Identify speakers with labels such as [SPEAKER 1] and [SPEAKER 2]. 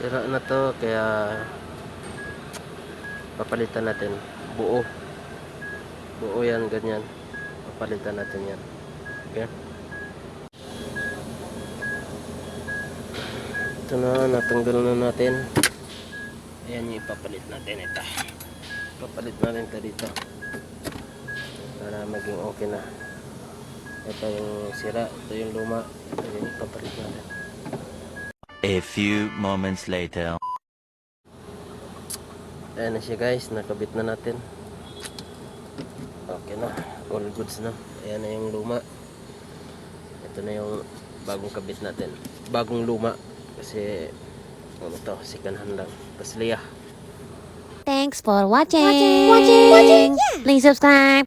[SPEAKER 1] Sira na to, kaya papalitan natin. Buo yan, ganyan. Papalitan natin yan. Okay. Ito na, natanggal na natin. Ayan yung ipapalit natin. Ito papalit natin ito dito para maging okay na. Ito yung sira, ito yung luma, ito yung ipapalit natin.
[SPEAKER 2] A few moments later.
[SPEAKER 1] Ayan na siya guys, nakabit na natin. Okay na, all goods na. Ayan na yung luma. Ito na yung bagong kabit natin. Bagong luma kasi ano to, second hand lang. Pasliya.
[SPEAKER 3] Thanks for watching. Please subscribe.